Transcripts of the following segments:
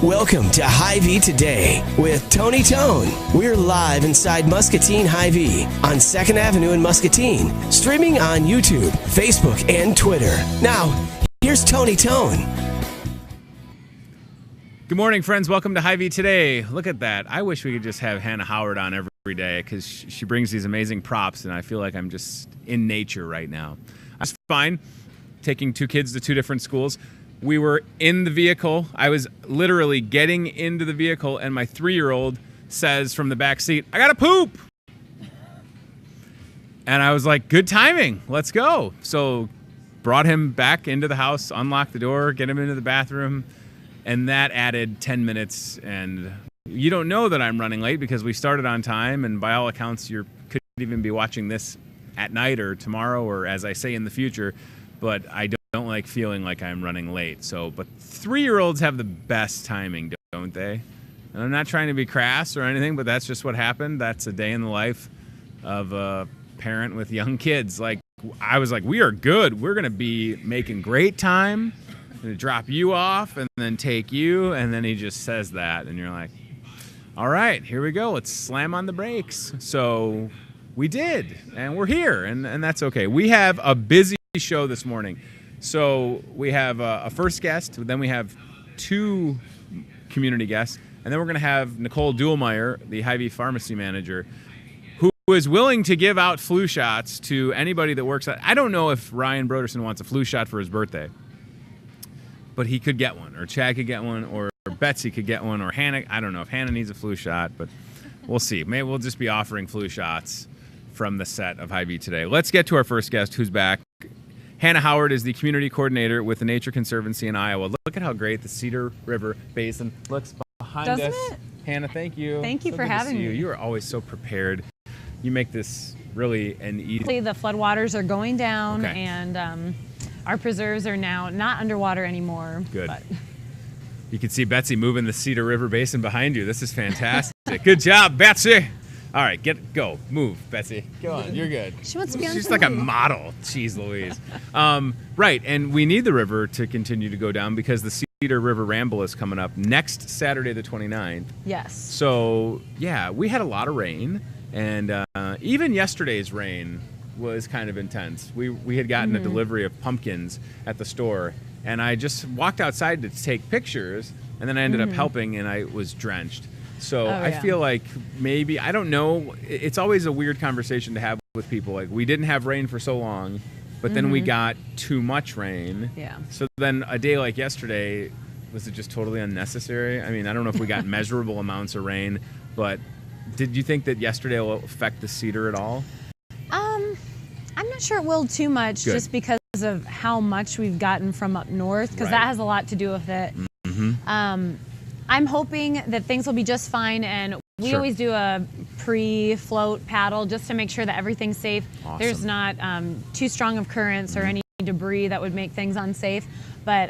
Welcome to Hy-Vee Today with Tony Tone. We're live inside Muscatine Hy-Vee on 2nd Avenue in Muscatine, streaming on YouTube, Facebook, and Twitter. Now, here's Tony Tone. Good morning, friends. Welcome to Hy-Vee Today. Look at that. I wish we could just have Hannah Howard on every day because she brings these amazing props, and I feel like I'm just in nature right now. I was fine taking two kids to two different schools. We were in the vehicle. I was literally getting into the vehicle, and my 3-year-old says from the back seat, "I gotta poop." And I was like, good timing. Let's go. So brought him back into the house, unlocked the door, get him into the bathroom, and that added 10 minutes. And you don't know that I'm running late because we started on time, and by all accounts, you could even be watching this at night or tomorrow or, as I say, in the future. But I don't like feeling like I'm running late. But 3-year-olds have the best timing, don't they? And I'm not trying to be crass or anything, but that's just what happened. That's a day in the life of a parent with young kids. Like, I was like, we are good. We're going to be making great time. I'm going to drop you off and then take you. And then he just says that. And you're like, all right, here we go. Let's slam on the brakes. So we did. And we're here. And that's okay. We have a busy show this morning. So we have a first guest, then we have 2 community guests, and then we're going to have Nicole Duhlmeyer, the Hy-Vee pharmacy manager, who is willing to give out flu shots to anybody that works at. I don't know if Ryan Broderson wants a flu shot for his birthday, but he could get one, or Chad could get one, or Betsy could get one, or Hannah. I don't know if Hannah needs a flu shot, but we'll see. Maybe we'll just be offering flu shots from the set of Hy-Vee Today. Let's get to our first guest, who's back. Hannah Howard is the community coordinator with the Nature Conservancy in Iowa. Look at how great the Cedar River Basin looks behind us. Doesn't it? Hannah, thank you. Thank you for having me. You are always so prepared. You make this really an easy. The floodwaters are going down, okay, and our preserves are now not underwater anymore. Good. But you can see Betsy moving the Cedar River Basin behind you. This is fantastic. Good job, Betsy. All right, go. Move, Betsy. Go on. You're good. She wants to be on She's TV. like a model. Jeez Louise. Right, and we need the river to continue to go down because the Cedar River Ramble is coming up next Saturday, the 29th. Yes. So, yeah, we had a lot of rain, and even yesterday's rain was kind of intense. We had gotten a delivery of pumpkins at the store, and I just walked outside to take pictures, and then I ended up helping, and I was drenched. So I feel like maybe, I don't know, it's always a weird conversation to have with people. Like, we didn't have rain for so long, but then we got too much rain. Yeah. So then a day like yesterday, was it just totally unnecessary? I mean, I don't know if we got measurable amounts of rain, but did you think that yesterday will affect the cedar at all? I'm not sure it will too much. Good. Just because of how much we've gotten from up north, because that has a lot to do with it. I'm hoping that things will be just fine, and we always do a pre-float paddle just to make sure that everything's safe. Awesome. There's not too strong of currents or any debris that would make things unsafe. But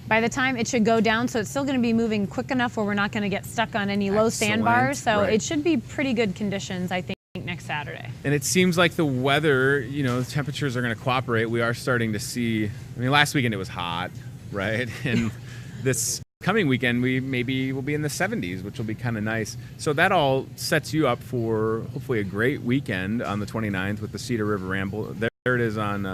by the time it should go down, so it's still going to be moving quick enough where we're not going to get stuck on any low sandbars. So it should be pretty good conditions, I think, next Saturday. And it seems like the weather, the temperatures are going to cooperate. We are starting to see, I mean, last weekend it was hot, right? And this coming weekend, we maybe will be in the 70s, which will be kind of nice. So that all sets you up for hopefully a great weekend on the 29th with the Cedar River Ramble. There it is on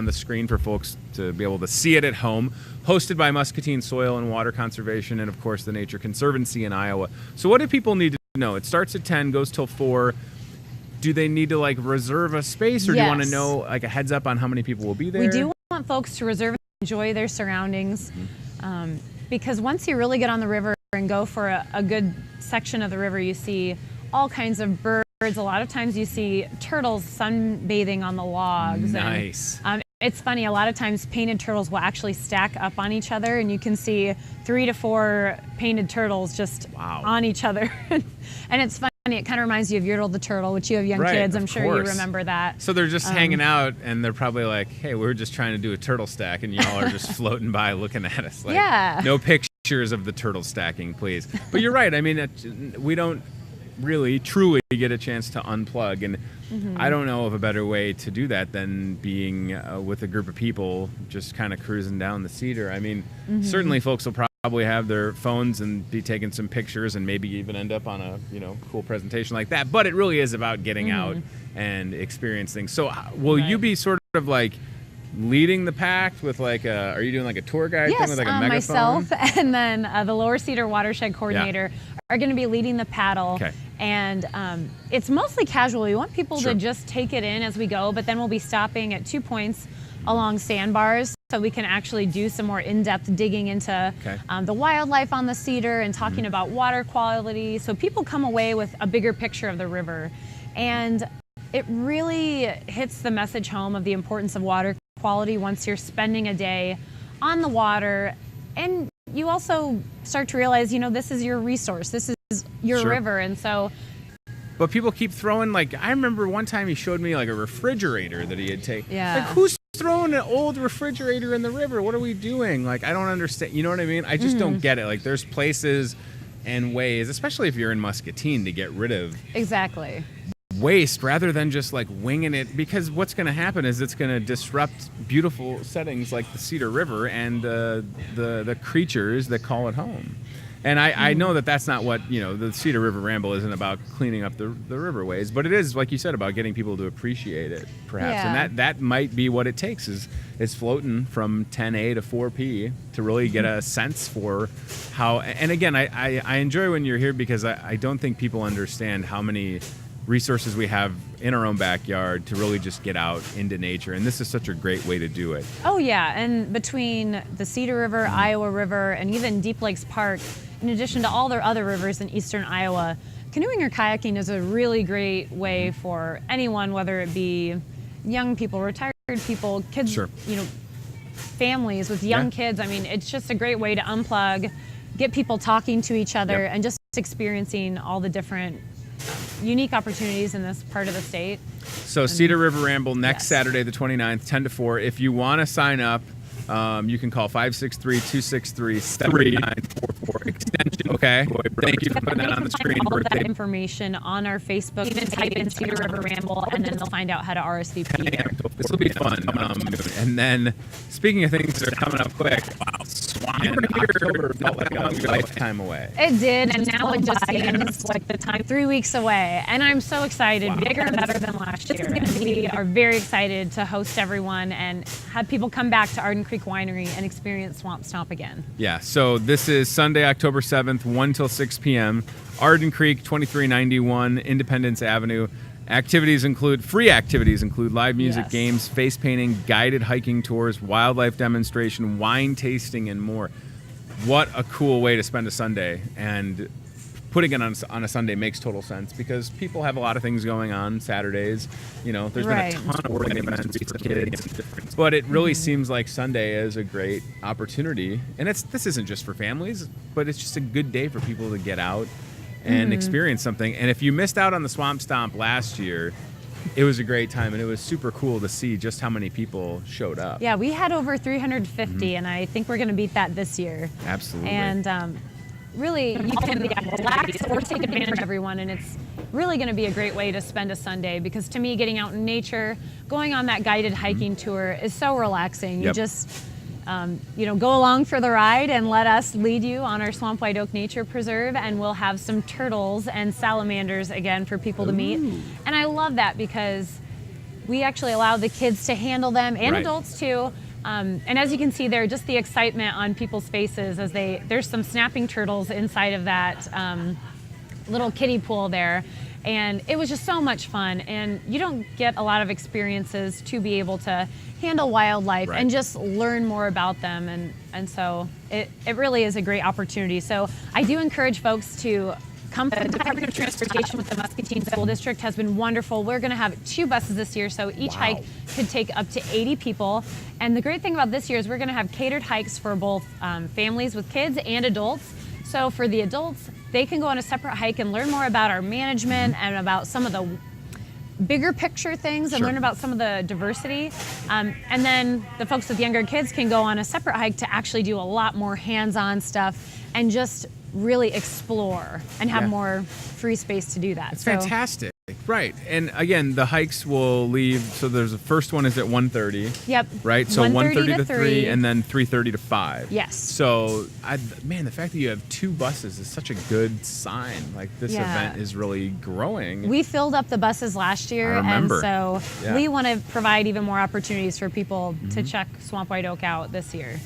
the screen for folks to be able to see it at home. Hosted by Muscatine Soil and Water Conservation and, of course, the Nature Conservancy in Iowa. So what do people need to know? It starts at 10, goes till 4. Do they need to, reserve a space, or do you want to know, a heads up on how many people will be there? We do want folks to reserve and enjoy their surroundings. Because once you really get on the river and go for a good section of the river, you see all kinds of birds. A lot of times you see turtles sunbathing on the logs. Nice. And, it's funny, a lot of times painted turtles will actually stack up on each other, and you can see 3 to 4 painted turtles just on each other. And it's funny. It kind of reminds you of Yertle the Turtle, which you have young kids. I'm sure you remember that. So they're just hanging out, and they're probably like, hey, we're just trying to do a turtle stack, and y'all are just floating by looking at us. No pictures of the turtle stacking, please. But you're right. I mean, we don't really, truly get a chance to unplug. And I don't know of a better way to do that than being with a group of people just kind of cruising down the Cedar. I mean, certainly folks will probably have their phones and be taking some pictures and maybe even end up on a cool presentation like that. But it really is about getting out and experience things. So will you be sort of like leading the pack with like are you doing like a tour guide thing with like a megaphone? Myself and then the Lower Cedar Watershed Coordinator are going to be leading the paddle. Okay. And it's mostly casual. We want people to just take it in as we go, but then we'll be stopping at 2 points along sandbars so we can actually do some more in-depth digging into the wildlife on the Cedar and talking about water quality, so people come away with a bigger picture of the river. And it really hits the message home of the importance of water quality once you're spending a day on the water. And you also start to realize, this is your resource, this is your river. And so, but people keep throwing, like, I remember one time he showed me like a refrigerator that he had taken. Yeah. Like, who's throwing an old refrigerator in the river? What are we doing? Like, I don't understand. You know what I mean? I just don't get it. Like, there's places and ways, especially if you're in Muscatine, to get rid of waste rather than just like winging it, because what's going to happen is it's going to disrupt beautiful settings like the Cedar River and the creatures that call it home. And I know that that's not what, the Cedar River Ramble isn't about cleaning up the riverways, but it is, like you said, about getting people to appreciate it, perhaps. Yeah. And that might be what it takes is floating from 10A to 4P to really get a sense for how. And again, I enjoy when you're here because I don't think people understand how many resources we have in our own backyard to really just get out into nature, and this is such a great way to do it. Oh yeah, and between the Cedar River, Iowa River, and even Deep Lakes Park, in addition to all their other rivers in eastern Iowa, canoeing or kayaking is a really great way for anyone, whether it be young people, retired people, kids, families with young kids. I mean, it's just a great way to unplug, get people talking to each other, and just experiencing all the different unique opportunities in this part of the state. So Cedar River Ramble next Saturday the 29th, 10 to 4. If you want to sign up, you can call 563-263-7944 extension. Okay. Thank you for putting that on the screen. All of that information on our Facebook. Even type in Cedar River Ramble, and then they'll find out how to RSVP. This will be fun. And then, speaking of things that are coming up quick, October felt like a lifetime away. It did, and now it just seems like the time 3 weeks away. And I'm so excited, bigger and better than last year. We are very excited to host everyone and have people come back to Arden Creek Winery and experience Swamp Stomp again. Yeah, so this is Sunday, October 7th, 1 till 6 p.m. Arden Creek, 2391 Independence Avenue. Free activities include live music, games, face painting, guided hiking tours, wildlife demonstration, wine tasting, and more. What a cool way to spend a Sunday. And putting it on a Sunday makes total sense because people have a lot of things going on Saturdays. There's been a ton of working events for kids. But it really seems like Sunday is a great opportunity. And this isn't just for families, but it's just a good day for people to get out and experience something. And if you missed out on the Swamp Stomp last year, it was a great time, and it was super cool to see just how many people showed up. Yeah, we had over 350, and I think we're going to beat that this year. Absolutely. And really, you can relax or take advantage of everyone, and it's really going to be a great way to spend a Sunday because to me, getting out in nature, going on that guided hiking tour is so relaxing. You just go along for the ride and let us lead you on our Swamp White Oak Nature Preserve, and we'll have some turtles and salamanders again for people to meet. And I love that because we actually allow the kids to handle them and adults too. And as you can see there, just the excitement on people's faces as there's some snapping turtles inside of that little kiddie pool there. And it was just so much fun. And you don't get a lot of experiences to be able to handle wildlife and just learn more about them. And so it really is a great opportunity. So I do encourage folks to come. The Department of Transportation with the Muscatine School District has been wonderful. We're going to have 2 buses this year, so each hike could take up to 80 people. And the great thing about this year is we're going to have catered hikes for both families with kids and adults. So for the adults, they can go on a separate hike and learn more about our management and about some of the bigger picture things and learn about some of the diversity. And then the folks with younger kids can go on a separate hike to actually do a lot more hands-on stuff and just really explore and have more free space to do that. It's fantastic. Right. And again, the hikes will leave. So there's the first one is at 1:30. Yep. Right. So 1:30 to 3 and then 3:30 to 5. Yes. So man, the fact that you have 2 buses is such a good sign. Like this event is really growing. We filled up the buses last year, and so we want to provide even more opportunities for people to check Swamp White Oak out this year.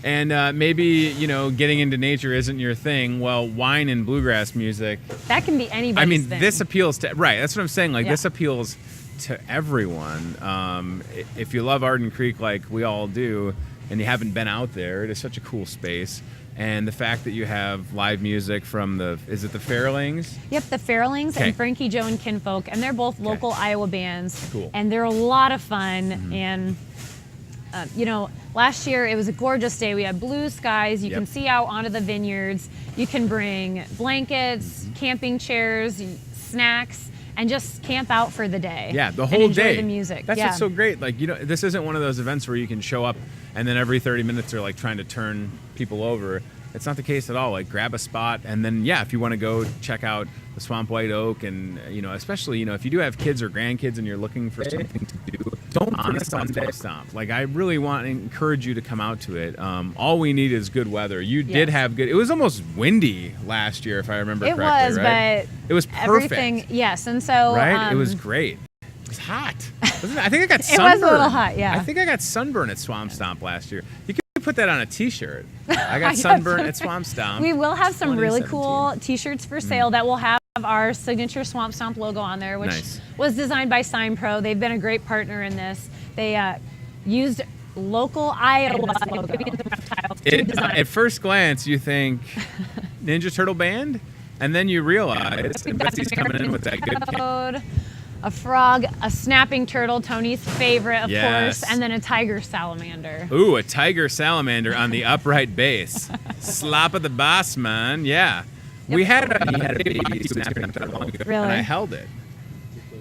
And maybe, getting into nature isn't your thing. Well, wine and bluegrass music. That can be anybody's thing. This appeals to, right, that's what I'm saying. Like, this appeals to everyone. If you love Arden Creek like we all do, and you haven't been out there, it is such a cool space. And the fact that you have live music from is it the Fairlings? Yep, the Fairlings and Frankie Joe and Kinfolk. And they're both local Iowa bands. Cool. And they're a lot of fun. And last year it was a gorgeous day. We had blue skies. You can see out onto the vineyards. You can bring blankets, camping chairs, snacks, and just camp out for the day. Yeah, the whole and enjoy day. The music. That's what's so great. Like, this isn't one of those events where you can show up and then every 30 minutes they're like trying to turn people over. It's not the case at all. Like, grab a spot, and then if you want to go check out the Swamp White Oak, and especially if you do have kids or grandkids and you're looking for something to do, don't on a Sunday stomp. Like, I really want to encourage you to come out to it. All we need is good weather. You did have good. It was almost windy last year, if I remember correctly. It was, right? But it was perfect. Everything, yes, and so it was great. It was hot. Wasn't it? I think I got sunburned. It was a little hot, yeah. I think I got sunburned at Swamp Stomp last year. You could put that on a T-shirt. I got sunburned at Swamp Stomp. We will have some really cool T-shirts for sale that will have our signature Swamp Stomp logo on there, which was designed by Sign Pro. They've been a great partner in this. They used local Iowa reptiles to design. At first glance, you think Ninja Turtle Band, and then you realize Betsy's coming in with that good code. A frog, a snapping turtle, Tony's favorite, of course, and then a tiger salamander. Ooh, a tiger salamander on the upright base. Slop of the boss, man. Yeah. Yep. We had a baby snapping turtle, and I held it,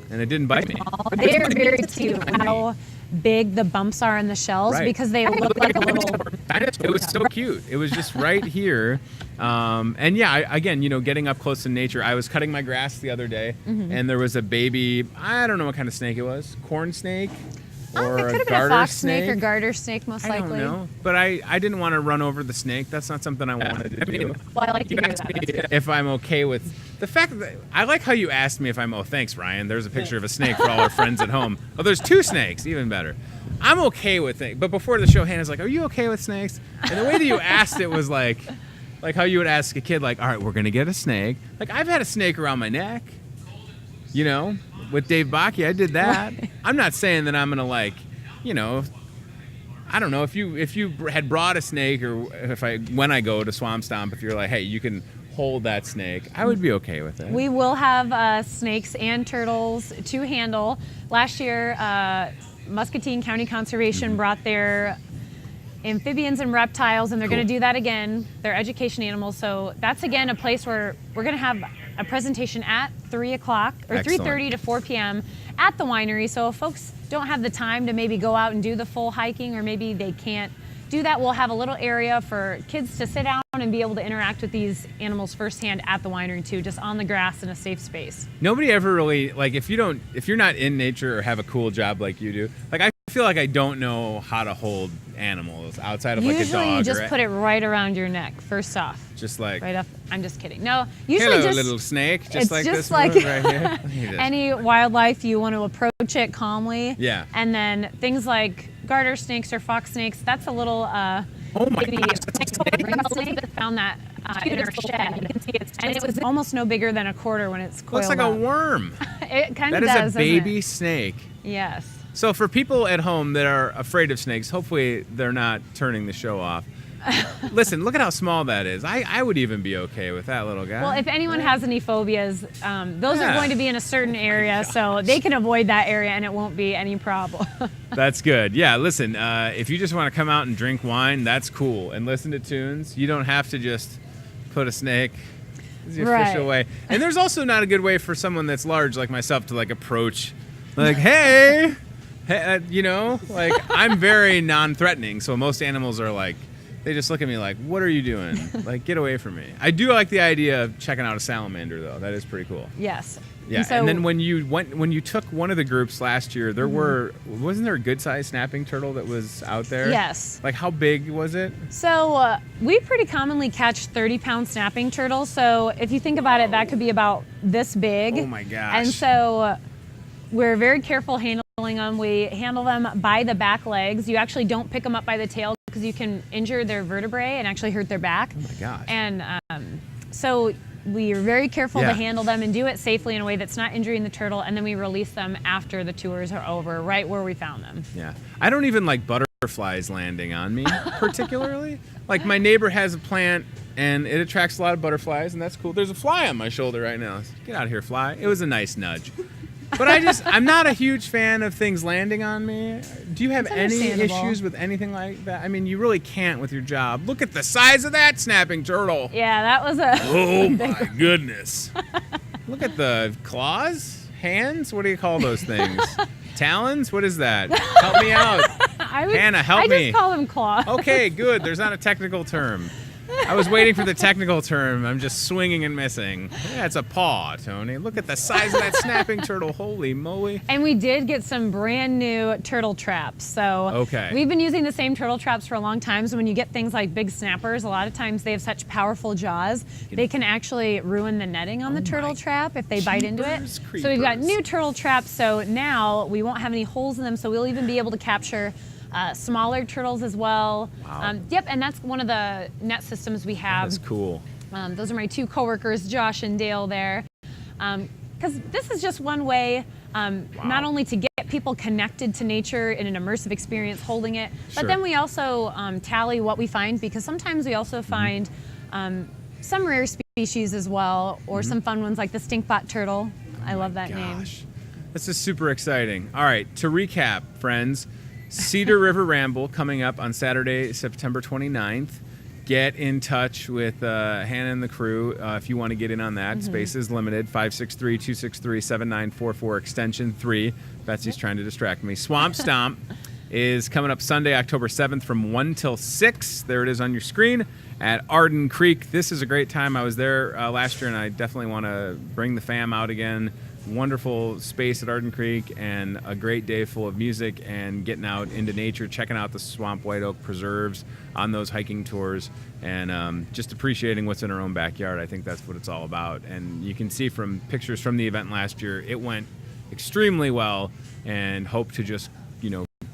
and it didn't bite me. They're very cute. How big the bumps are in the shells because they look like a little. It was so cute. It was just right here. And again, getting up close to nature. I was cutting my grass the other day, and there was a baby, I don't know what kind of snake it was, corn snake or it could have been a fox snake or garter snake, most likely. I don't know, but I didn't want to run over the snake. That's not something I wanted to do. Well, I like to hear that. If I'm okay with the fact that I like how you asked me if I'm. Oh, thanks, Ryan. There's a picture of a snake for all our friends at home. Oh, there's 2 snakes, even better. I'm okay with it. But before the show, Hannah's like, "Are you okay with snakes?" And the way that you asked it was like how you would ask a kid, like, "All right, we're gonna get a snake." Like, I've had a snake around my neck. With Dave Bakke, I did that. I'm not saying that I'm gonna I don't know if you had brought a snake, or when I go to Swamp Stomp, if you're like, "Hey, you can hold that snake," I would be okay with it. We will have snakes and turtles to handle. Last year, Muscatine County Conservation brought their amphibians and reptiles, and they're going to do that again. They're education animals, so that's again a place where we're going to have a presentation at 3 o'clock or 3:30 to 4 p.m. at the winery. So if folks don't have the time to maybe go out and do the full hiking, or maybe they can't do that, we'll have a little area for kids to sit down and be able to interact with these animals firsthand at the winery too, just on the grass in a safe space. Nobody ever really, if you're not in nature or have a cool job like you do, I feel like I don't know how to hold animals outside of a dog. Usually you just put it right around your neck, first off. Just like right up. I'm just kidding. No, usually hello, just little snake, just like just this like right here. Any wildlife, you want to approach it calmly. Yeah. And then things like garter snakes or fox snakes, that's a little oh my gosh, snake found that in our shed. You can see it's and it was almost no bigger than a quarter when it's coiled looks like up. A worm. It kind of does. That is a baby snake. Yes. So for people at home that are afraid of snakes, hopefully they're not turning the show off. Listen, look at how small that is. I would even be okay with that little guy. Well, if anyone has any phobias, those are going to be in a certain area, so they can avoid that area and it won't be any problem. That's good. Yeah, listen, if you just want to come out and drink wine, that's cool. And listen to tunes. You don't have to just put a snake the official way. And there's also not a good way for someone that's large like myself to approach, hey, I'm very non-threatening, so most animals are they just look at me like, what are you doing? Get away from me. I do like the idea of checking out a salamander, though. That is pretty cool. Yes. Yeah, and then when you took one of the groups last year, wasn't there a good sized snapping turtle that was out there? Yes. Like how big was it? So we pretty commonly catch 30-pound snapping turtles. So if you think about it, that could be about this big. Oh my gosh. And so we're very careful handling them. We handle them by the back legs. You actually don't pick them up by the tail because you can injure their vertebrae and actually hurt their back. Oh my gosh. And so we are very careful to handle them and do it safely in a way that's not injuring the turtle, and then we release them after the tours are over, right where we found them. Yeah. I don't even like butterflies landing on me, particularly. Like my neighbor has a plant, and it attracts a lot of butterflies, and that's cool. There's a fly on my shoulder right now. Get out of here, fly. It was a nice nudge. But I'm not a huge fan of things landing on me. Do you have any issues with anything like that? I mean, you really can't with your job. Look at the size of that snapping turtle. Yeah, that was a... Oh, my goodness. Look at the claws, hands. What do you call those things? Talons? What is that? Help me out. Hannah, help me. I just call them claws. Okay, good. There's not a technical term. I was waiting for the technical term. I'm just swinging and missing. Yeah, it's a paw, Tony. Look at the size of that snapping turtle. Holy moly. And we did get some brand new turtle traps. So we've been using the same turtle traps for a long time. So when you get things like big snappers, a lot of times they have such powerful jaws, they can actually ruin the netting on the turtle trap if they bite into it. So we've got new turtle traps. So now we won't have any holes in them. So we'll even be able to capture smaller turtles as well. Wow. Yep, and that's one of the net systems we have. That's cool. Those are my two coworkers, Josh and Dale there. Because this is just one way not only to get people connected to nature in an immersive experience holding it, but then we also tally what we find, because sometimes we also find some rare species as well, or some fun ones like the stinkbot turtle. I love that name. This is super exciting. All right, to recap, friends, Cedar River Ramble coming up on Saturday, September 29th. Get in touch with Hannah and the crew if you want to get in on that. Space is limited, 563-263-7944, extension 3. Betsy's trying to distract me. Swamp Stomp is coming up Sunday, October 7th from 1 till 6. There it is on your screen at Arden Creek. This is a great time. I was there last year, and I definitely want to bring the fam out again. Wonderful space at Arden Creek, and a great day full of music and getting out into nature, checking out the Swamp White Oak Preserves on those hiking tours, and just appreciating what's in our own backyard. I think that's what it's all about. And you can see from pictures from the event last year, it went extremely well, and hope to just,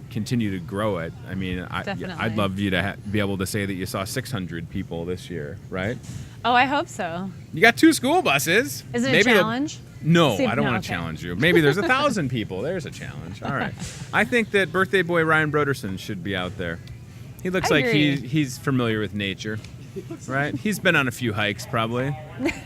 continue to grow it. I mean, I'd love you to be able to say that you saw 600 people this year, right? Oh, I hope so. You got 2 school buses. Is it a challenge? No, I don't want to challenge you. Maybe there's 1,000 people. There's a challenge. All right. I think that birthday boy Ryan Broderson should be out there. He looks like he's familiar with nature, right? He's been on a few hikes, probably.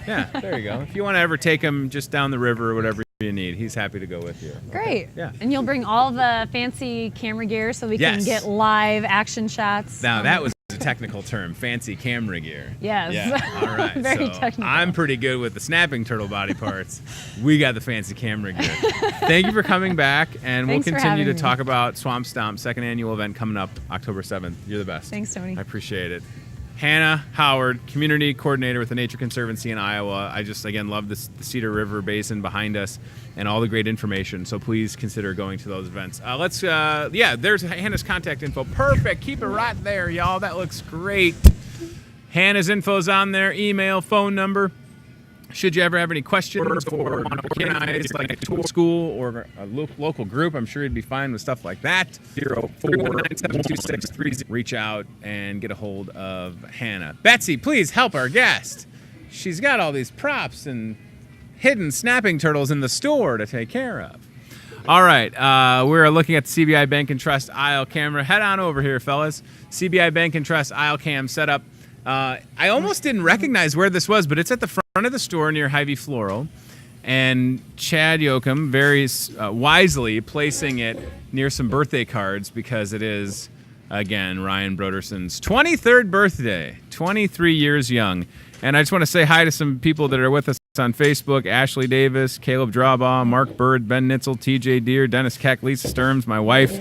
Yeah, there you go. If you want to ever take him just down the river or whatever you need, he's happy to go with you. Great. Yeah. And you'll bring all the fancy camera gear so we can get live action shots. Now, that was a technical term, fancy camera gear. Yes. Yeah. All right. Very technical. I'm pretty good with the snapping turtle body parts. We got the fancy camera gear. Thank you for coming back, and we'll continue to talk about Swamp Stomp, second annual event coming up October 7th. You're the best. Thanks, Tony. I appreciate it. Hannah Howard, community coordinator with the Nature Conservancy in Iowa. I just, again, love the Cedar River Basin behind us and all the great information. So please consider going to those events. There's Hannah's contact info. Perfect. Keep it right there, y'all. That looks great. Hannah's info's on there. Email, phone number. Should you ever have any questions or want to organize like a tour school or a local group, I'm sure you'd be fine with stuff like that. 041972630. Reach out and get a hold of Hannah. Betsy, please help our guest. She's got all these props and hidden snapping turtles in the store to take care of. All right, we're looking at the CBI Bank and Trust aisle camera. Head on over here, fellas. CBI Bank and Trust aisle cam set up. I almost didn't recognize where this was, but it's at the front of the store near Hy-Vee Floral, and Chad Yoakum very wisely placing it near some birthday cards because it is, again, Ryan Broderson's 23rd birthday, 23 years young. And I just want to say hi to some people that are with us on Facebook: Ashley Davis, Caleb Drawbaugh, Mark Bird, Ben Nitzel, TJ Deere, Dennis Keck, Lisa Sturms, my wife,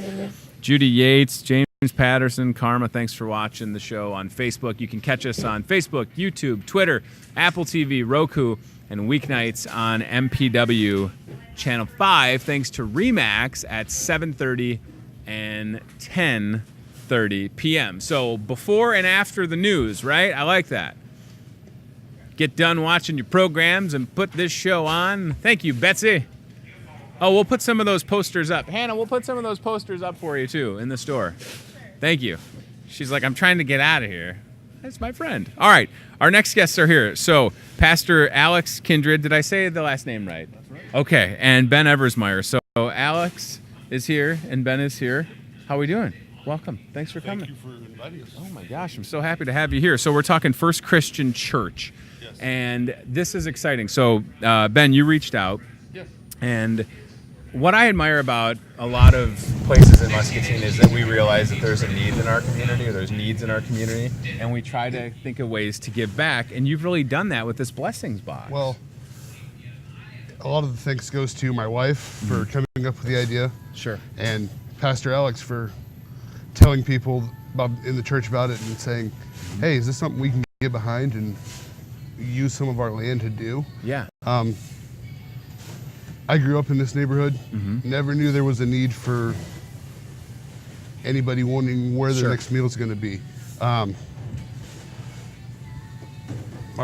Judy Yates, James Patterson, Karma. Thanks for watching the show on Facebook. You can catch us on Facebook, YouTube, Twitter, Apple TV, Roku, and weeknights on MPW Channel 5, thanks to Remax at 7:30 and 10:30 p.m. So before and after the news, right? I like that. Get done watching your programs and put this show on. Thank you, Betsy. Oh, we'll put some of those posters up. Hannah, we'll put some of those posters up for you, too, in the store. Thank you. She's like, I'm trying to get out of here. That's my friend. All right, our next guests are here. So, Pastor Alex Kindred, did I say the last name right? That's right. Okay, and Ben Eversmeyer. So, Alex is here, and Ben is here. How are we doing? Welcome. Thanks for coming. Thank you for inviting us. Oh, my gosh, I'm so happy to have you here. So, we're talking First Christian Church. Yes. And this is exciting. So, Ben, you reached out. Yes. And what I admire about a lot of places in Muscatine is that we realize that there's a need in our community, or there's needs in our community, and we try to think of ways to give back. And you've really done that with this Blessings Box. Well, a lot of the thanks goes to my wife for coming up with the idea. Sure. And Pastor Alex for telling people in the church about it and saying, hey, is this something we can get behind and use some of our land to do? Yeah. I grew up in this neighborhood, never knew there was a need for anybody wondering where the next meal is going to be. My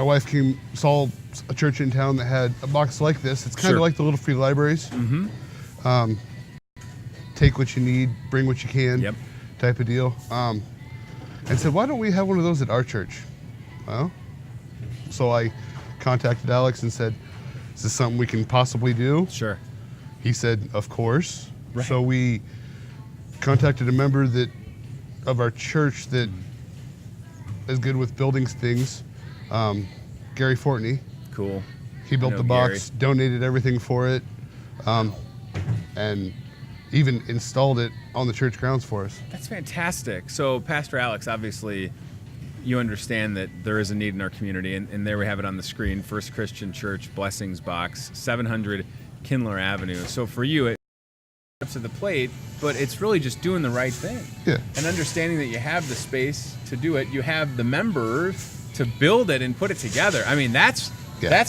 wife saw a church in town that had a box like this. It's kind of like the little free libraries. Take what you need, bring what you can, type of deal. And said, why don't we have one of those at our church? Well, so I contacted Alex and said, is this something we can possibly do? Sure. He said, of course. Right. So we contacted a member of our church that is good with building things, Gary Fortney. Cool. He built the box, donated everything for it, and even installed it on the church grounds for us. That's fantastic. So, Pastor Alex, obviously, you understand that there is a need in our community, and there we have it on the screen, First Christian Church Blessings Box, 700 Kindler Avenue. So for you, it's up to the plate, but it's really just doing the right thing. Yeah. And understanding that you have the space to do it, you have the members to build it and put it together. I mean, that's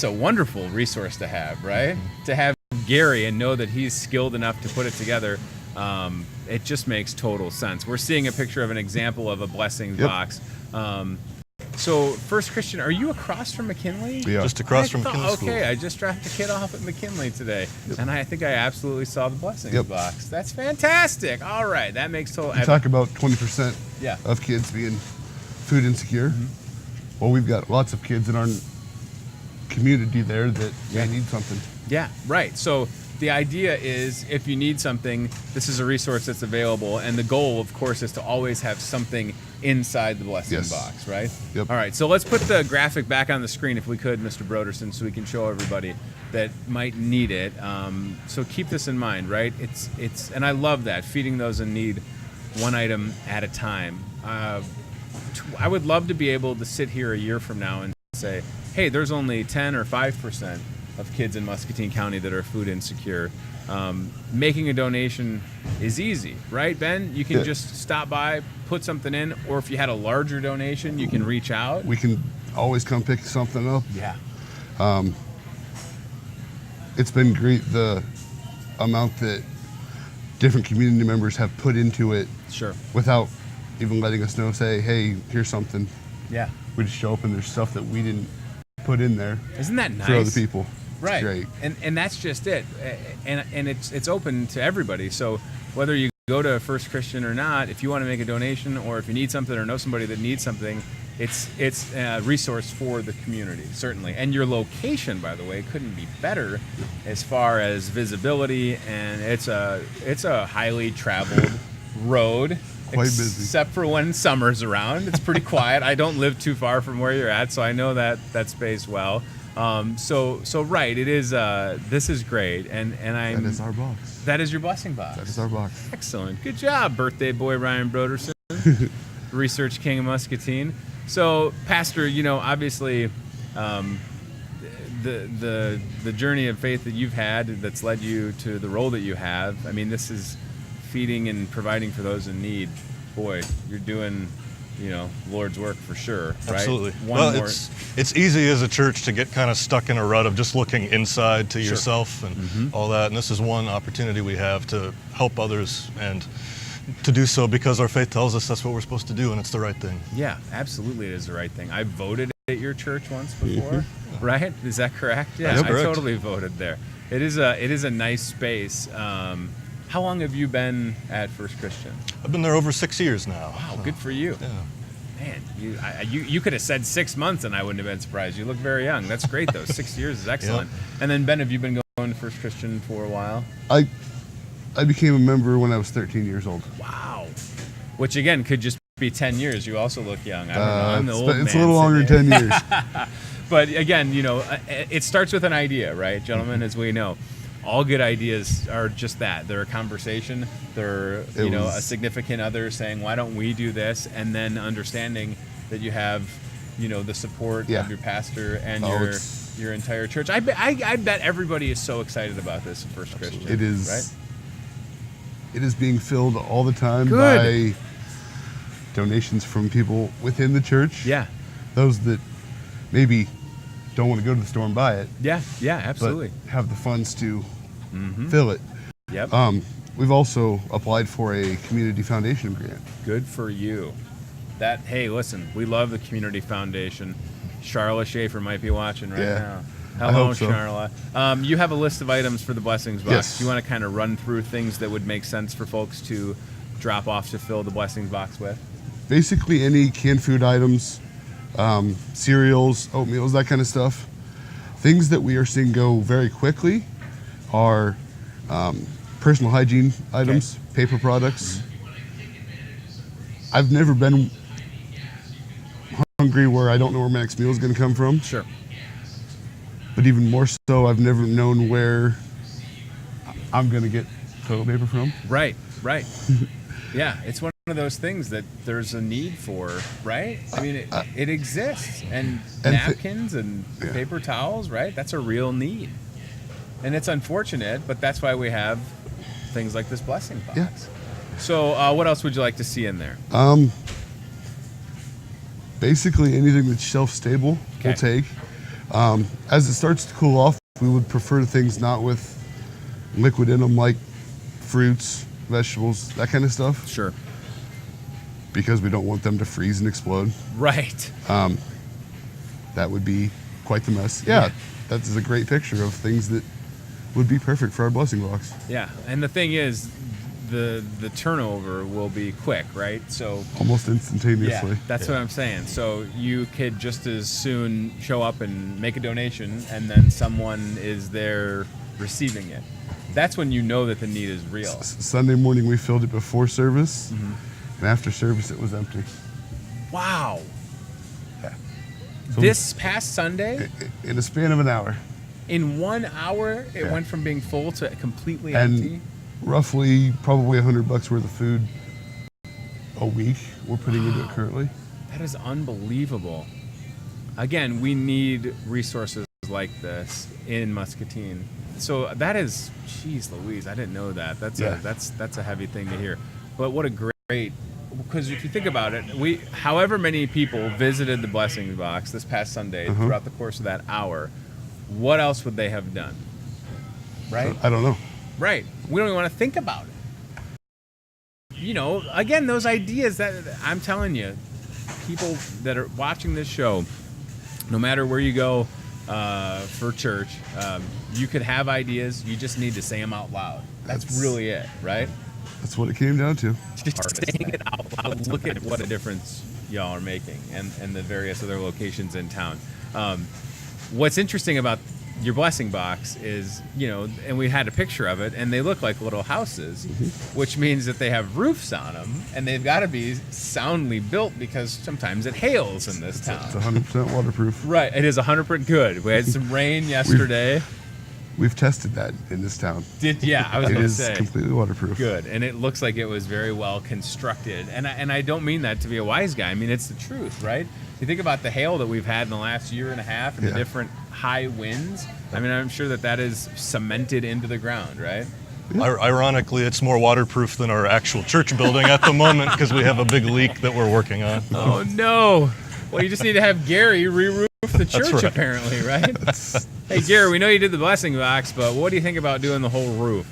a wonderful resource to have, right? To have Gary and know that he's skilled enough to put it together. It just makes total sense. We're seeing a picture of an example of a Blessings Box. So, First Christian, are you across from McKinley? Yeah. Just across from McKinley School. Okay, I just dropped a kid off at McKinley today, and I think I absolutely saw the Blessings Box. That's fantastic. All right, that makes total sense. You talk about 20% of kids being food insecure. Well, we've got lots of kids in our community there that they need something. Yeah, right. So the idea is if you need something, this is a resource that's available. And the goal, of course, is to always have something inside the Blessing Box, right? Yep. All right, so let's put the graphic back on the screen if we could, Mr. Broderson, so we can show everybody that might need it. So keep this in mind, right? It's and I love that, feeding those in need one item at a time. I would love to be able to sit here a year from now and say, hey, there's only 10 or 5% of kids in Muscatine County that are food insecure. Making a donation is easy, right, Ben? You can just stop by, put something in, or if you had a larger donation, you can reach out. We can always come pick something up. Yeah. It's been great, the amount that different community members have put into it. Sure. Without even letting us know, say, hey, here's something. Yeah. We just show up and there's stuff that we didn't put in there. Isn't that nice? For other people. Right. It's great. And that's just it. And it's open to everybody. So whether you go to First Christian or not, if you want to make a donation or if you need something or know somebody that needs something, it's a resource for the community, certainly. And your location, by the way, couldn't be better as far as visibility, and it's a highly traveled road. Quite busy. Except for when summer's around. It's pretty quiet. I don't live too far from where you're at, so I know that space well. So right, it is. This is great, and I'm. That is our box. That is your Blessing Box. That is our box. Excellent. Good job, birthday boy Ryan Broderson, Research King of Muscatine. So, Pastor, obviously, the journey of faith that you've had that's led you to the role that you have. I mean, this is feeding and providing for those in need. Boy, you're doing Lord's work for sure, right? Absolutely. It's easy as a church to get kind of stuck in a rut of just looking inside to yourself and all that. And this is one opportunity we have to help others and to do so because our faith tells us that's what we're supposed to do, and it's the right thing. Yeah, absolutely, it is the right thing. I voted at your church once before, right? Is that correct? Yeah, That's I correct. totally voted there. It is a nice space. How long have you been at First Christian? I've been there over 6 years now. Wow, good for you. Yeah. Man, you could have said 6 months and I wouldn't have been surprised. You look very young. That's great though. 6 years is excellent. Yep. And then Ben, have you been going to First Christian for a while? I became a member when I was 13 years old. Wow. Which again could just be 10 years. You also look young. I don't know. I'm the old man. It's a little longer than 10 years. But again, it starts with an idea, right, gentlemen? As we know, all good ideas are just that. They're a conversation. They're a significant other saying, "Why don't we do this?" And then understanding that you have, the support of your pastor and your entire church. I bet everybody is so excited about this at First Christian. It is. Right? It is being filled all the time Good. by donations from people within the church. Yeah. Those that maybe don't want to go to the store and buy it. Yeah. Yeah. Absolutely. But have the funds to fill it. Yep. We've also applied for a community foundation grant. Good for you. Hey, listen, we love the Community Foundation. Charla Schaefer might be watching right now. I Hello, hope so. Charla. You have a list of items for the Blessings Box. Yes. Do you want to kind of run through things that would make sense for folks to drop off to fill the Blessings Box with? Basically any canned food items, cereals, oatmeals, that kind of stuff. Things that we are seeing go very quickly are personal hygiene items, paper products. I've never been hungry where I don't know where my next meal is going to come from. Sure. But even more so, I've never known where I'm going to get toilet paper from. Right. Yeah, it's one of those things that there's a need for, right? I mean, it exists. And napkins and paper towels, right? That's a real need. And it's unfortunate, but that's why we have things like this Blessing Box. Yeah. So what else would you like to see in there? Basically anything that's shelf stable, we'll take. As it starts to cool off, we would prefer things not with liquid in them, like fruits, vegetables, that kind of stuff. Sure. Because we don't want them to freeze and explode. Right. That would be quite the mess. Yeah, that is a great picture of things that would be perfect for our Blessing Box. Yeah, and the thing is, the turnover will be quick, right? So almost instantaneously. Yeah, that's what I'm saying. So you could just as soon show up and make a donation, and then someone is there receiving it. That's when you know that the need is real. Sunday morning we filled it before service, and after service it was empty. Wow. Yeah. So this past Sunday? In a span of an hour. In 1 hour, it went from being full to completely and empty? Roughly probably $100 worth of food a week we're putting into it currently. That is unbelievable. Again, we need resources like this in Muscatine. So that is, geez Louise, I didn't know that. That's a heavy thing to hear. But what a great, because if you think about it, however many people visited the Blessings Box this past Sunday throughout the course of that hour, what else would they have done? Right? I don't know. Right. We don't even want to think about it. Again, those ideas that I'm telling you, people that are watching this show, no matter where you go for church, you could have ideas. You just need to say them out loud. That's really it, right? That's what it came down to. Just saying it out loud. Look at what a difference y'all are making and the various other locations in town. What's interesting about your Blessing Box is, and we had a picture of it, and they look like little houses, which means that they have roofs on them, and they've got to be soundly built because sometimes it hails in this town. It's 100% waterproof. Right, it is 100% good. We had some rain yesterday. We've tested that in this town. I was going to say. It is completely waterproof. Good, and it looks like it was very well constructed. And I don't mean that to be a wise guy. I mean, it's the truth, right? You think about the hail that we've had in the last year and a half and the different high winds. I mean, I'm sure that is cemented into the ground, right? Ironically, it's more waterproof than our actual church building at the moment because we have a big leak that we're working on. Oh, no. Well, you just need to have Gary re-roof the church, right. apparently, right? Hey, Gary, we know you did the blessing box, but what do you think about doing the whole roof?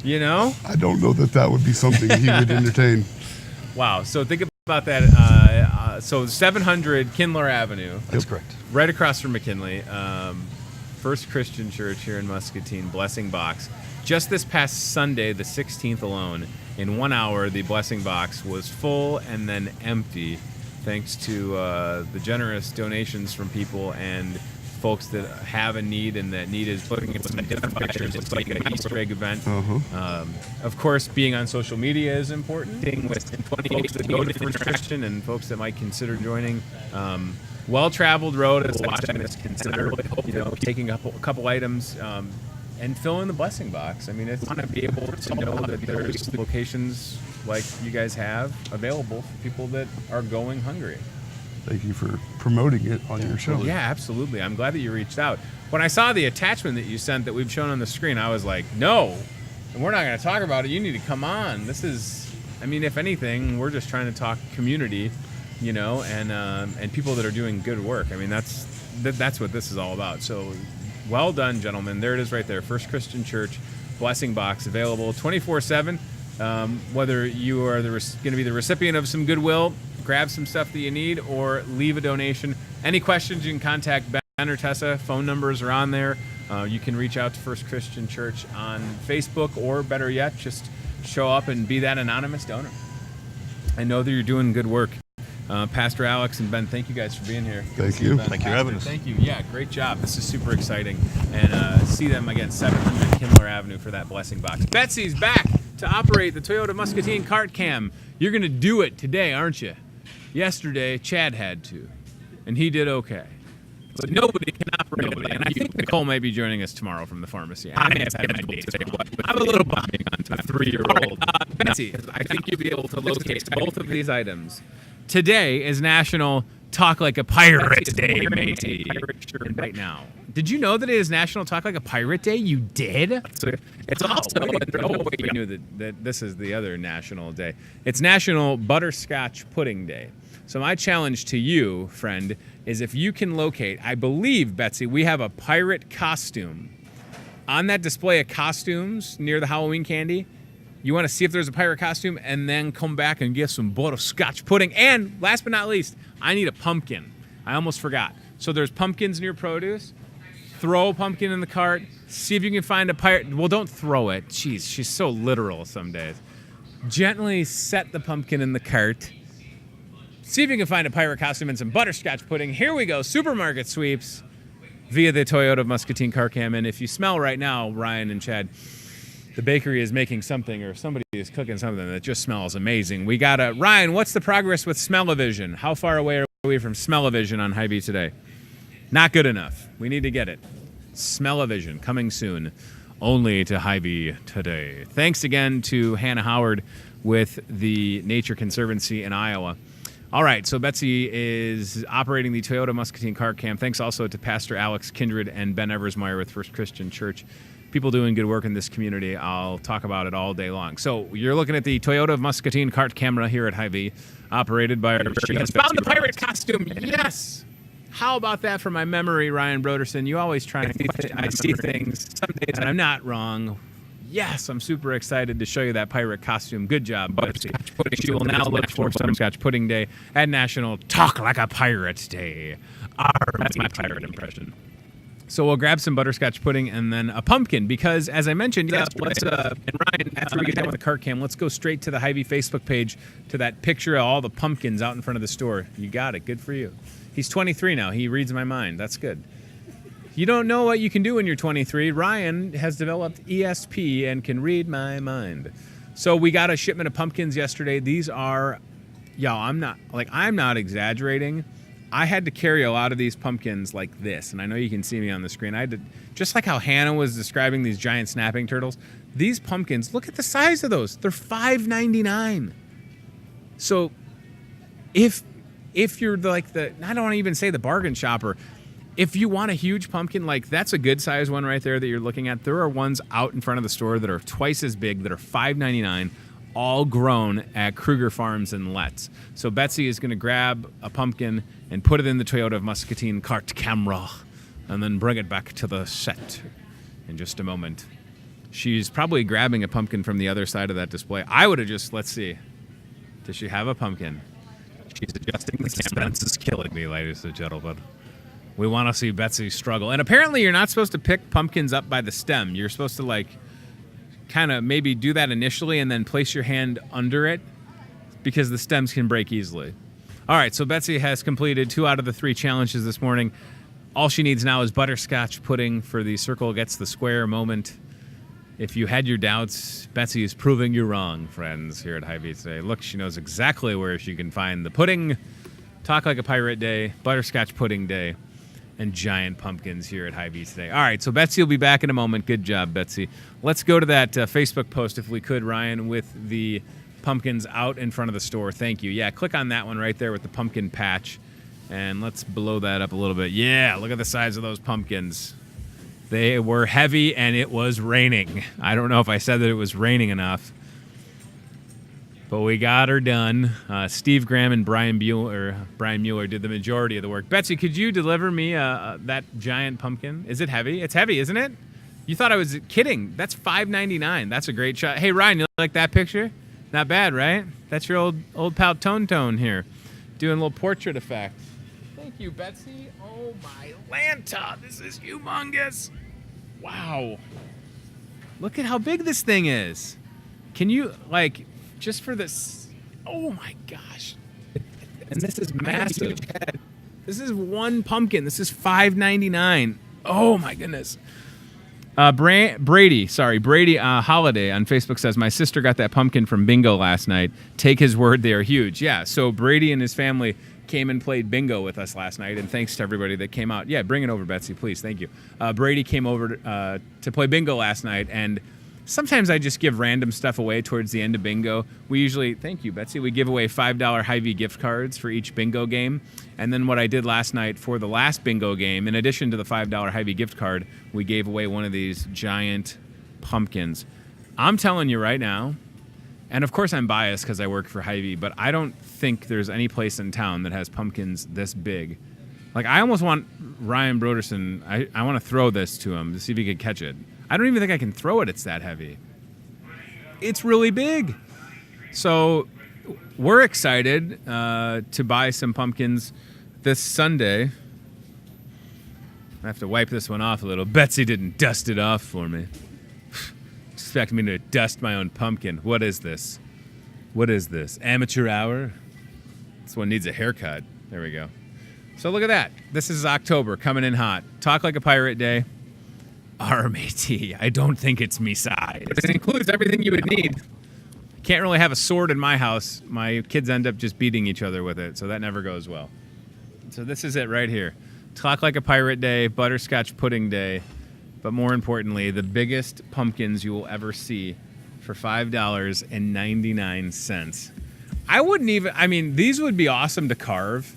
You know? I don't know that would be something he would entertain. Wow. So think about that. So 700 Kindler Avenue. That's correct. Right across from McKinley. First Christian Church here in Muscatine, blessing box. Just this past Sunday, the 16th alone, in 1 hour, the blessing box was full and then empty, thanks to the generous donations from people and folks that have a need, and that need is looking at some identifiers. It's like an Easter egg event. Of course, being on social media is important. Being with folks that go to First Christian and folks that might consider joining. Well-traveled road is a lot of us consider, taking up a couple items and filling the blessing box. I mean, it's want to be able to know that there's locations like you guys have available for people that are going hungry. Thank you for promoting it on your show. Yeah, absolutely. I'm glad that you reached out. When I saw the attachment that you sent that we've shown on the screen, I was like, no, and we're not going to talk about it. You need to come on. This is, I mean, if anything, we're just trying to talk community, and people that are doing good work. I mean, that's what this is all about. So well done, gentlemen. There it is right there. First Christian Church blessing box available 24/7. Whether you are going to be the recipient of some goodwill, grab some stuff that you need, or leave a donation. Any questions, you can contact Ben or Tessa. Phone numbers are on there. You can reach out to First Christian Church on Facebook, or better yet, just show up and be that anonymous donor. I know that you're doing good work. Pastor Alex and Ben, thank you guys for being here. Thank you. Thank you for having us. Thank you. Yeah, great job. This is super exciting. And see them again, 700 Kindler Avenue for that blessing box. Betsy's back to operate the Toyota Muscatine cart cam. You're going to do it today, aren't you? Yesterday, Chad had to, and he did okay. But nobody can operate it. And I think Nicole may be joining us tomorrow from the pharmacy. I may have had my days today, but I'm a little behind on a 3-year-old. Betsy, I think you'll be able to locate both of these items. Today is National Talk Like a Pirate Day, matey. Right now. Did you know that it is National Talk Like a Pirate Day? You did? It's also, you knew that this is the other national day. It's National Butterscotch Pudding Day. So my challenge to you, friend, is if you can locate, I believe, Betsy, we have a pirate costume. On that display of costumes near the Halloween candy, you want to see if there's a pirate costume and then come back and get some butterscotch pudding. And last but not least, I need a pumpkin. I almost forgot. So there's pumpkins in your produce. Throw a pumpkin in the cart. See if you can find a pirate. Well, don't throw it. Jeez, she's so literal some days. Gently set the pumpkin in the cart. See if you can find a pirate costume and some butterscotch pudding. Here we go. Supermarket sweeps via the Toyota Muscatine car cam. And if you smell right now, Ryan and Chad, the bakery is making something, or somebody is cooking something that just smells amazing. We got Ryan, what's the progress with Smell-O-Vision? How far away are we from Smell-O-Vision on Hy-Vee Today? Not good enough. We need to get it. Smell-O-Vision coming soon, only to Hy-Vee Today. Thanks again to Hannah Howard with the Nature Conservancy in Iowa. All right, so Betsy is operating the Toyota Muscatine car cam. Thanks also to Pastor Alex Kindred and Ben Eversmeyer with First Christian Church. People doing good work in this community. I'll talk about it all day long. So you're looking at the Toyota Muscatine cart camera here at Hy-Vee, operated by our... Found the pirate costume, yes! How about that for my memory, Ryan Broderson? You always try and see things. Some days and I'm not wrong. Yes, I'm super excited to show you that pirate costume. Good job, Betsy. She will now look for Butterscotch Pudding Day and National Talk Like a Pirate Day. That's my pirate impression. So we'll grab some butterscotch pudding and then a pumpkin because, as I mentioned, and Ryan, after we get done with the cart cam, let's go straight to the Hy-Vee Facebook page to that picture of all the pumpkins out in front of the store. You got it. Good for you. He's 23 now. He reads my mind. That's good. You don't know what you can do when you're 23. Ryan has developed ESP and can read my mind. So we got a shipment of pumpkins yesterday. These are, I'm not exaggerating. I had to carry a lot of these pumpkins like this, and I know you can see me on the screen. I had to, just like how Hannah was describing these giant snapping turtles, these pumpkins, look at the size of those. They're $5.99. So if you're like I don't want to even say the bargain shopper, If you want a huge pumpkin, like that's a good size one right there that you're looking at. There are ones out in front of the store that are twice as big that are $5.99, all grown at Kruger Farms in Letts. So Betsy is going to grab a pumpkin and put it in the Toyota Muscatine cart camera and then bring it back to the set in just a moment. She's probably grabbing a pumpkin from the other side of that display. I would have just, let's see. Does she have a pumpkin? She's adjusting the camera. This is killing me, ladies and gentlemen. We want to see Betsy struggle. And apparently you're not supposed to pick pumpkins up by the stem. You're supposed to like kind of maybe do that initially and then place your hand under it because the stems can break easily. All right, so Betsy has completed 2 out of the 3 challenges this morning. All she needs now is butterscotch pudding for the circle gets the square moment. If you had your doubts, Betsy is proving you wrong, friends, here at Hy-Vee Today. Look, she knows exactly where she can find the pudding. Talk Like a Pirate Day, Butterscotch Pudding Day, and giant pumpkins here at Hy-Vee Today. All right, so Betsy will be back in a moment. Good job, Betsy. Let's go to that Facebook post, if we could, Ryan, with the pumpkins out in front of the store. Thank you. Yeah, click on that one right there with the pumpkin patch, and let's blow that up a little bit. Yeah, look at the size of those pumpkins. They were heavy, and it was raining. I don't know if I said that it was raining enough, but we got her done. Steve Graham and Brian Mueller did the majority of the work. Betsy, could you deliver me that giant pumpkin? Is it heavy? It's heavy, isn't it? You thought I was kidding. That's $5.99. That's a great shot. Hey, Ryan, you like that picture? Not bad, right? That's your old pal Tone here, doing a little portrait effect. Thank you, Betsy. Oh, my Lanta. This is humongous. Wow. Look at how big this thing is. Can you, like, just for this? Oh, my gosh. And this is massive. This is one pumpkin. This is $5.99. Oh, my goodness. Brady Holiday on Facebook says, my sister got that pumpkin from bingo last night. Take his word, they are huge. Yeah, so Brady and his family came and played bingo with us last night, and thanks to everybody that came out. Yeah, bring it over, Betsy, please. Thank you. Brady came over to play bingo last night, and sometimes I just give random stuff away towards the end of bingo. We usually, thank you, Betsy, we give away $5 Hy-Vee gift cards for each bingo game. And then what I did last night for the last bingo game, in addition to the $5 Hy-Vee gift card, we gave away one of these giant pumpkins. I'm telling you right now, and of course I'm biased because I work for Hy-Vee, but I don't think there's any place in town that has pumpkins this big. Like, I almost want Ryan Broderson, I want to throw this to him to see if he could catch it. I don't even think I can throw it. It's that heavy. It's really big. So we're excited to buy some pumpkins this Sunday. I have to wipe this one off a little. Betsy didn't dust it off for me. Expect me to dust my own pumpkin. What is this? What is this? Amateur hour? This one needs a haircut. There we go. So look at that. This is October, coming in hot. Talk Like a Pirate Day. RMAT. I don't think it's me size. It includes everything you would need. Can't really have a sword in my house. My kids end up just beating each other with it, so that never goes well. So this is it right here. Talk Like a Pirate Day, Butterscotch Pudding Day, but more importantly, the biggest pumpkins you will ever see for $5.99. I wouldn't even, I mean, these would be awesome to carve.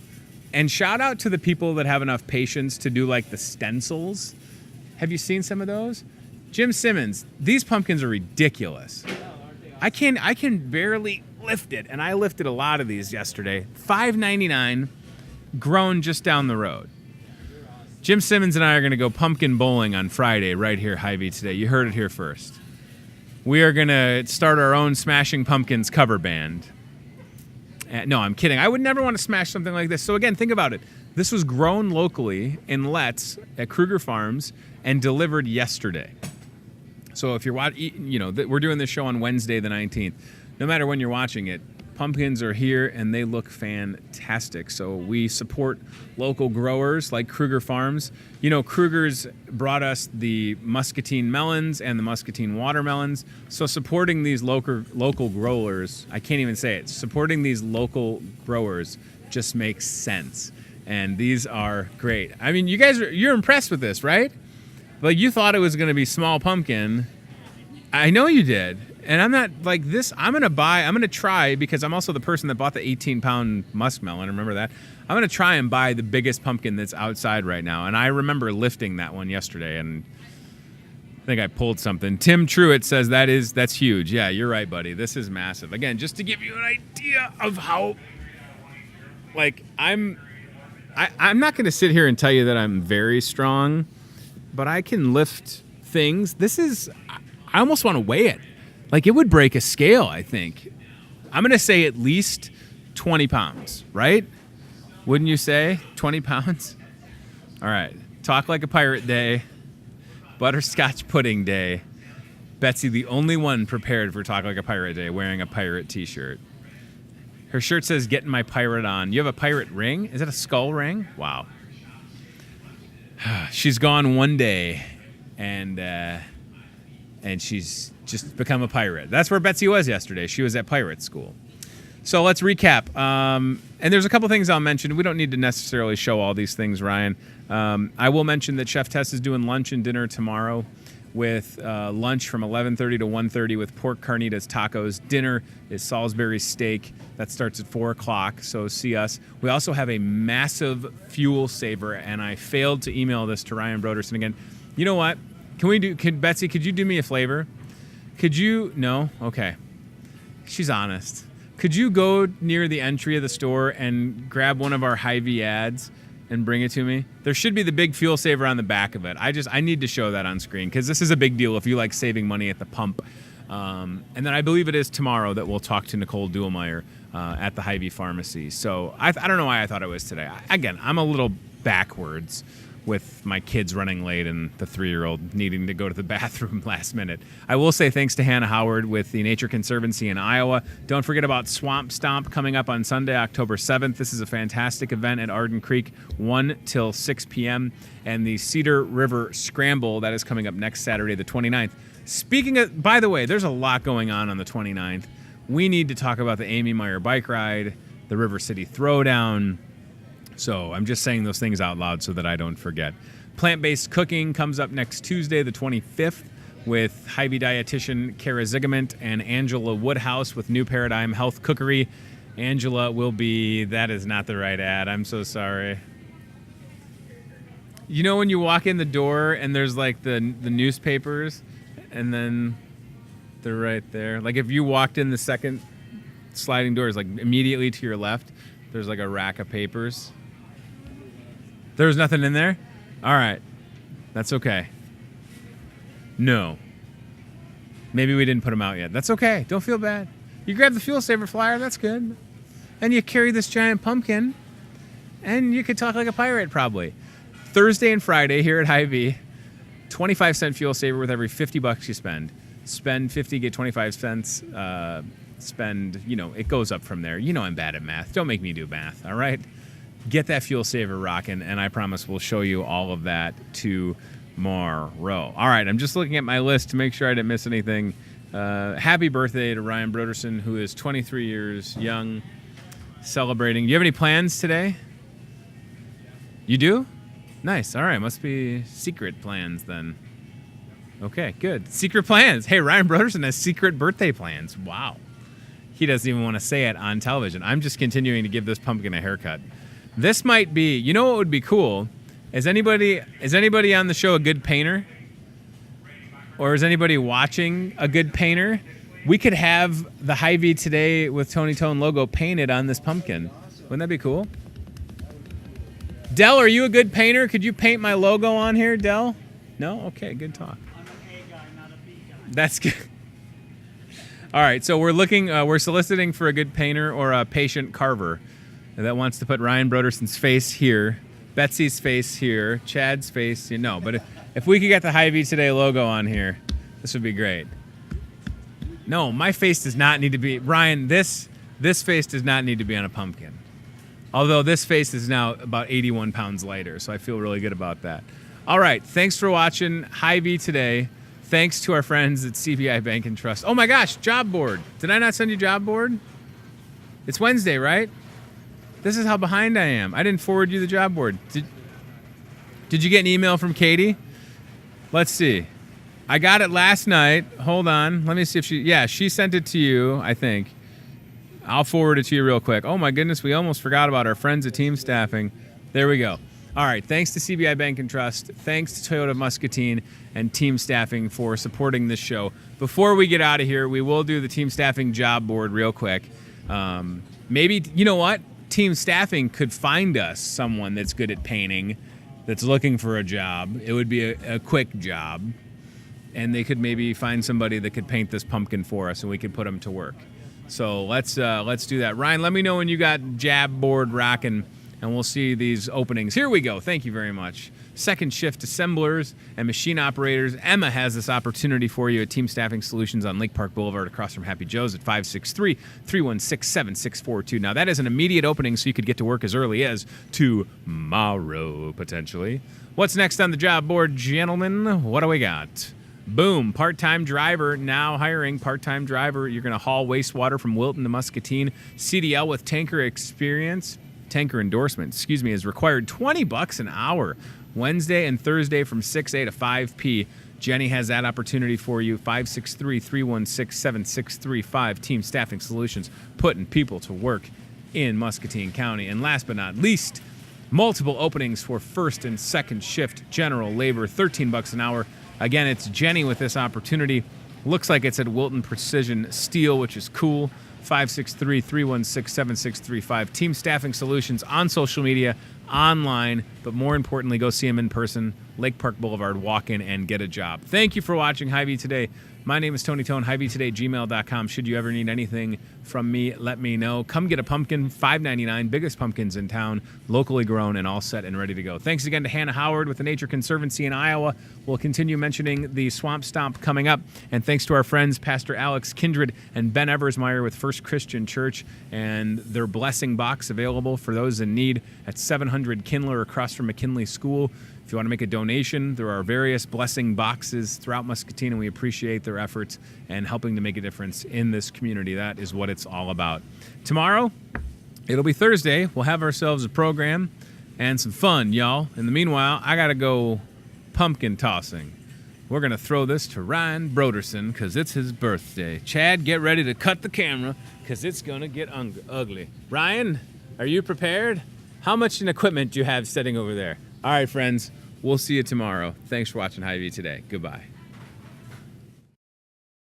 And shout out to the people that have enough patience to do like the stencils. Have you seen some of those? Jim Simmons, these pumpkins are ridiculous. I can barely lift it, and I lifted a lot of these yesterday. $5.99, grown just down the road. Jim Simmons and I are going to go pumpkin bowling on Friday right here, Hy-Vee Today. You heard it here first. We are going to start our own Smashing Pumpkins cover band. No, I'm kidding. I would never want to smash something like this. So again, think about it. This was grown locally in Letts at Kruger Farms and delivered yesterday. So if you're watching, you know, we're doing this show on Wednesday the 19th. No matter when you're watching it, pumpkins are here and they look fantastic. So we support local growers like Kruger Farms. You know, Kruger's brought us the Muscatine melons and the Muscatine watermelons. So supporting these local growers, I can't even say it, supporting these local growers just makes sense. And these are great. I mean, you guys, you're impressed with this, right? Like, you thought it was going to be small pumpkin. I know you did. And I'm not like this. I'm going to try, because I'm also the person that bought the 18-pound muskmelon. Remember that? I'm going to try and buy the biggest pumpkin that's outside right now. And I remember lifting that one yesterday, and I think I pulled something. Tim Truitt says that's huge. Yeah, you're right, buddy. This is massive. Again, just to give you an idea of how, like, I'm not going to sit here and tell you that I'm very strong, but I can lift things. I almost want to weigh it. Like, it would break a scale, I think. I'm going to say at least 20 pounds, right? Wouldn't you say 20 pounds? All right. Talk Like a Pirate Day. Butterscotch Pudding Day. Betsy, the only one prepared for Talk Like a Pirate Day, wearing a pirate t-shirt. Her shirt says, "Getting my pirate on." You have a pirate ring? Is it a skull ring? Wow. She's gone one day, and she's just become a pirate. That's where Betsy was yesterday. She was at pirate school. So let's recap. And there's a couple things I'll mention. We don't need to necessarily show all these things, Ryan. I will mention that Chef Tess is doing lunch and dinner tomorrow, with lunch from 11:30 to 1:30 with pork carnitas tacos. Dinner is Salisbury steak. That starts at 4 o'clock, so see us. We also have a massive fuel saver, and I failed to email this to Ryan Broderson again. You know what? Betsy, could you do me a favor? No? Okay. She's honest. Could you go near the entry of the store and grab one of our Hy-Vee ads and bring it to me? There should be the big fuel saver on the back of it. I need to show that on screen, because this is a big deal if you like saving money at the pump. And then I believe it is tomorrow that we'll talk to Nicole Duhlmeyer at the Hy-Vee Pharmacy. So I don't know why I thought it was today. Again, I'm a little backwards with my kids running late and the 3-year-old needing to go to the bathroom last minute. I will say thanks to Hannah Howard with the Nature Conservancy in Iowa. Don't forget about Swamp Stomp coming up on Sunday, October 7th. This is a fantastic event at Arden Creek, 1 till 6 p.m. And the Cedar River Scramble, that is coming up next Saturday, the 29th. Speaking of, by the way, there's a lot going on the 29th. We need to talk about the Amy Meyer bike ride, the River City Throwdown. So I'm just saying those things out loud so that I don't forget. Plant-based cooking comes up next Tuesday, the 25th, with Hy-Vee dietitian Kara Zigament and Angela Woodhouse with New Paradigm Health Cookery. Angela will be, that is not the right ad. I'm so sorry. You know when you walk in the door and there's like the newspapers, and then they're right there? Like if you walked in the second sliding doors, like immediately to your left, there's like a rack of papers. There was nothing in there? All right. That's okay. No. Maybe we didn't put them out yet. That's okay. Don't feel bad. You grab the Fuel Saver flyer. That's good. And you carry this giant pumpkin. And you could talk like a pirate, probably. Thursday and Friday here at Hy-Vee, 25-cent Fuel Saver with every $50 you spend. Spend 50, get 25 cents. Spend, it goes up from there. I'm bad at math. Don't make me do math, all right? Get that Fuel Saver rocking, and I promise we'll show you all of that tomorrow. All right, I'm just looking at my list to make sure I didn't miss anything. Happy birthday to Ryan Broderson, who is 23 years young, celebrating. Do you have any plans today? You do? Nice. All right, must be secret plans then. Okay, good. Secret plans. Hey, Ryan Broderson has secret birthday plans. Wow. He doesn't even want to say it on television. I'm just continuing to give this pumpkin a haircut. This might be, what would be cool? Is anybody on the show a good painter? Or is anybody watching a good painter? We could have the Hy-Vee Today with Tony Tone logo painted on this pumpkin. Wouldn't that be cool? Dell, are you a good painter? Could you paint my logo on here, Dell? No? Okay, good talk. I'm an A guy, not a B guy. That's good. All right, so we're soliciting for a good painter or a patient carver that wants to put Ryan Broderson's face here, Betsy's face here, Chad's face. But if we could get the Hy-Vee Today logo on here, this would be great. No, my face does not need to be, Ryan, this face does not need to be on a pumpkin. Although this face is now about 81 pounds lighter, so I feel really good about that. All right, thanks for watching Hy-Vee Today. Thanks to our friends at CBI Bank and Trust. Oh my gosh, job board. Did I not send you job board? It's Wednesday, right? This is how behind I am. I didn't forward you the job board. Did you get an email from Katie? Let's see. I got it last night. Hold on. Let me see if she sent it to you, I think. I'll forward it to you real quick. Oh my goodness, we almost forgot about our friends at Team Staffing. There we go. All right, thanks to CBI Bank and Trust, thanks to Toyota Muscatine and Team Staffing for supporting this show. Before we get out of here, we will do the Team Staffing job board real quick. Maybe, you know what? Team Staffing could find us someone that's good at painting, that's looking for a job. It would be a quick job. And they could maybe find somebody that could paint this pumpkin for us, and we could put them to work. So let's do that. Ryan, let me know when you got job board rocking, and we'll see these openings. Here we go. Thank you very much. Second shift assemblers and machine operators. Emma has this opportunity for you at Team Staffing Solutions on Lake Park Boulevard across from Happy Joe's at 563-316-7642. Now, that is an immediate opening, so you could get to work as early as tomorrow, potentially. What's next on the job board, gentlemen? What do we got? Boom, part-time driver, now hiring part-time driver. You're going to haul wastewater from Wilton to Muscatine. CDL with tanker endorsement, is required. $20 an hour. Wednesday and Thursday from 6A to 5P. Jenny has that opportunity for you. 563-316-7635. Team Staffing Solutions, putting people to work in Muscatine County. And last but not least, multiple openings for first and second shift general labor, $13 an hour. Again, it's Jenny with this opportunity. Looks like it's at Wilton Precision Steel, which is cool. 563-316-7635. Team Staffing Solutions on social media, online, but more importantly, go see them in person. Lake Park Boulevard, walk in and get a job. Thank you for watching Hy-Vee Today. My name is Tony Tone, HyVeeToday@gmail.com. Should you ever need anything from me, let me know. Come get a pumpkin, $5.99, biggest pumpkins in town, locally grown and all set and ready to go. Thanks again to Hannah Howard with the Nature Conservancy in Iowa. We'll continue mentioning the Swamp Stomp coming up. And thanks to our friends, Pastor Alex Kindred and Ben Eversmeyer with First Christian Church and their blessing box available for those in need at 700 Kindler across from McKinley School. If you want to make a donation, there are various blessing boxes throughout Muscatine, and we appreciate their efforts and helping to make a difference in this community. That is what it's all about. Tomorrow, it'll be Thursday. We'll have ourselves a program and some fun, y'all. In the meanwhile, I got to go pumpkin tossing. We're going to throw this to Ryan Broderson because it's his birthday. Chad, get ready to cut the camera because it's going to get ugly. Ryan, are you prepared? How much in equipment do you have sitting over there? All right, friends, we'll see you tomorrow. Thanks for watching Hy-Vee Today. Goodbye.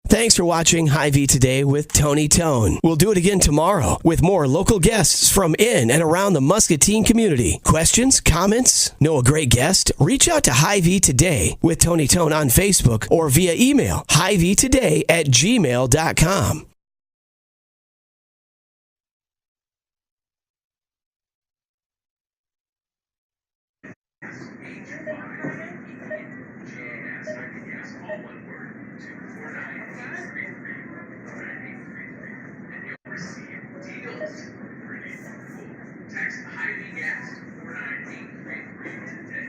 Thanks for watching Hy-Vee Today with Tony Tone. We'll do it again tomorrow with more local guests from in and around the Muscatine community. Questions, comments, know a great guest? Reach out to Hy-Vee Today with Tony Tone on Facebook or via email, hyveetoday@gmail.com. Text Hy-Vee Gas to 49833 today.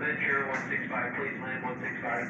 Land 165, please land 165.